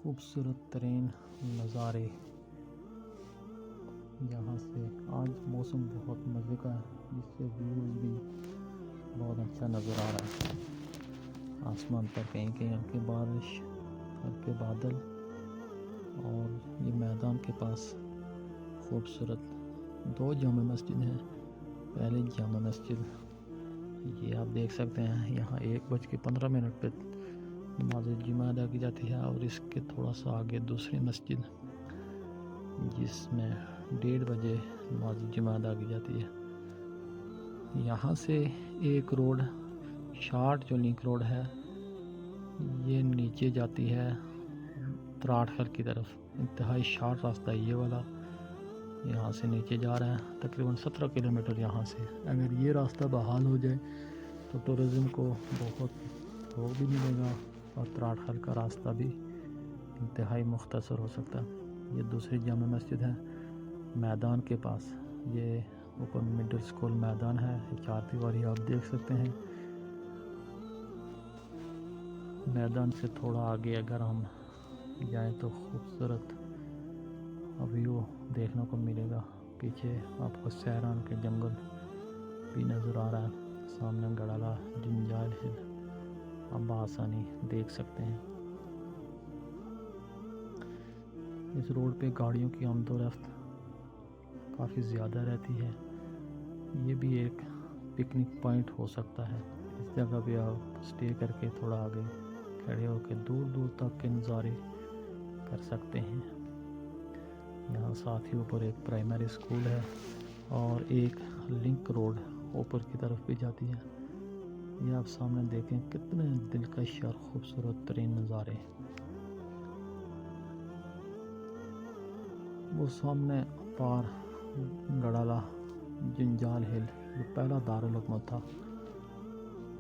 खूबसूरत तरीन नज़ारे यहाँ से। आज मौसम बहुत मज़े का है, जिससे व्यूज़ भी बहुत अच्छा नज़र आ रहा है। आसमान पर कहीं कहीं हल्की बारिश, हल्के बादल, और ये मैदान के पास खूबसूरत दो जामा मस्जिद हैं। पहले जामा मस्जिद ये आप देख सकते हैं, यहाँ 1:15 पे नमाज जुमा अदा की जाती है, और इसके थोड़ा सा आगे दूसरी मस्जिद जिसमें 1:30 बजे नमाज जुमा अदा की जाती है। यहाँ से एक रोड शार्ट जो लिंक रोड है, ये नीचे जाती है त्राटखल की तरफ। इंतहाई शार्ट रास्ता है ये वाला, यहाँ से नीचे जा रहा है तकरीबन 17 किलोमीटर। यहाँ से अगर ये रास्ता बहाल हो जाए तो टूरिज़म को बहुत रोक भी मिलेगा, और त्राटखल का रास्ता भी इंतहाई मुख्तसर हो सकता है। ये दूसरी जामा मस्जिद है मैदान के पास। ये ऊपर मिडिल स्कूल मैदान है, 4 दीवारी आप देख सकते हैं। मैदान से थोड़ा आगे अगर हम जाएं तो खूबसूरत व्यू देखने को मिलेगा। पीछे आपको सैरान के जंगल भी नज़र आ रहा है। सामने गड़ाला जिंजाल हिल आप आसानी देख सकते हैं। इस रोड पे गाड़ियों की आमदोरफ्त काफ़ी ज़्यादा रहती है। ये भी एक पिकनिक पॉइंट हो सकता है। इस जगह पे आप स्टे करके थोड़ा आगे खड़े होकर दूर दूर तक के नज़ारे कर सकते हैं। यहाँ साथ ही ऊपर एक प्राइमरी स्कूल है, और एक लिंक रोड ऊपर की तरफ भी जाती है। ये आप सामने देखें, कितने दिलकश और खूबसूरत तरीन नज़ारे। वो सामने पार गड़ाला जिंजाल हिल जो पहला दारुल हुकूमत था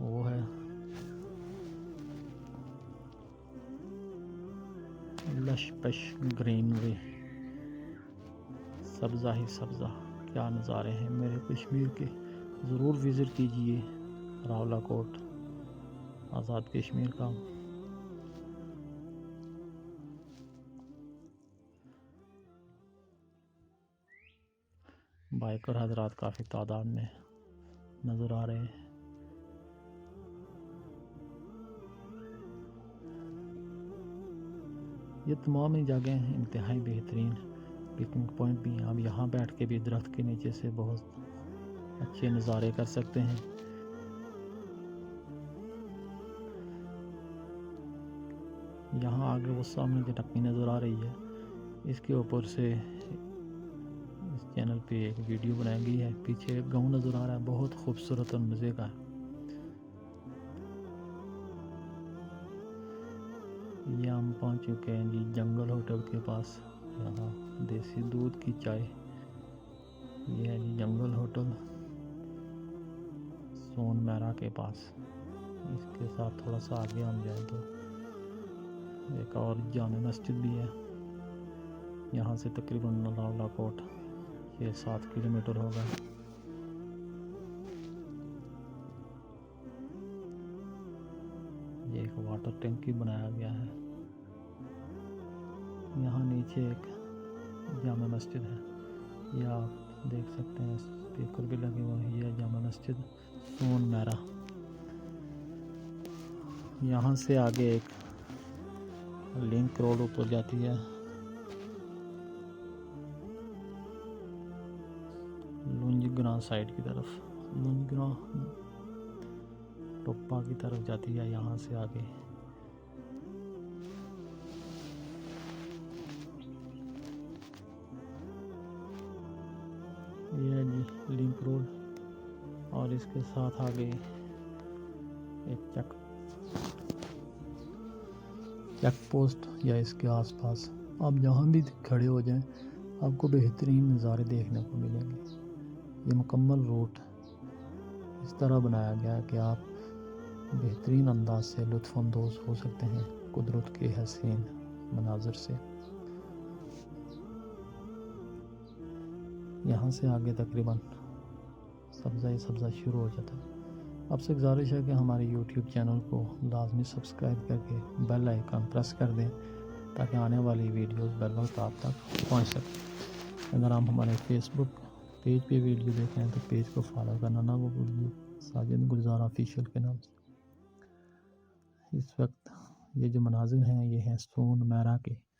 वो है। लश पश ग्रीनरी, सब्ज़ा ही सब्ज़ा, क्या नज़ारे हैं मेरे कश्मीर के। ज़रूर विज़िट कीजिए रावलाकोट, आज़ाद कश्मीर का। बाइकर हजरात काफ़ी तादाद में नज़र आ रहे हैं। ये तमाम ही जगह इंतहाई बेहतरीन पिकनिक पॉइंट भी हैं। आप यहाँ बैठ के भी दरख्त के नीचे से बहुत अच्छे नज़ारे कर सकते हैं। यहाँ आगे वो सामने जो टप्पी नज़र आ रही है, इसके ऊपर से इस चैनल पे एक वीडियो बनाई गई है। पीछे एक गाँव नज़र आ रहा है, बहुत खूबसूरत और मज़े का है। ये हम पहुँच चुके हैं जी जंगल होटल के पास। यहाँ देसी दूध की चाय। ये है जी जंगल होटल सोन मैरा के पास। इसके साथ थोड़ा सा आगे हम जाए तो एक और जामा मस्जिद भी है। यहाँ से तकरीबन रावलाकोट 6-7 किलोमीटर होगा। ये एक वाटर टैंकी बनाया गया है। यहाँ नीचे एक जामा मस्जिद है, यह आप देख सकते हैं, स्पीकर भी लगे हुए हैं। यह जामा मस्जिद सोन मैरा। यहाँ से आगे एक लिंक रोड ऊपर जाती है लुंजग्रां साइड की तरफ, लुंजग्रां टोपा की तरफ जाती है। यहाँ से आगे ये है जी लिंक रोड, और इसके साथ आगे एक चेक पोस्ट या इसके आसपास आप जहाँ भी खड़े हो जाएं, आपको बेहतरीन नज़ारे देखने को मिलेंगे। ये मुकम्मल रूट इस तरह बनाया गया है कि आप बेहतरीन अंदाज से लुत्फ़अंदोज़ हो सकते हैं कुदरत के हसीन मनाज़र से। यहाँ से आगे तकरीबन सब्ज़ा ही सब्ज़ा शुरू हो जाता है। आपसे गुजारिश है कि हमारे YouTube चैनल को लाजमी सब्सक्राइब करके बेल आइकन प्रेस कर दें, ताकि आने वाली वीडियोस बर वक्त आप तक पहुंच सके। अगर आप हमारे फेसबुक पेज पे वीडियो देख रहे हैं तो पेज को फॉलो करना ना वो भूलिए, साजिद गुलजार ऑफिशियल के नाम से। इस वक्त ये जो मनाजिर हैं ये हैं सोन मैरा के।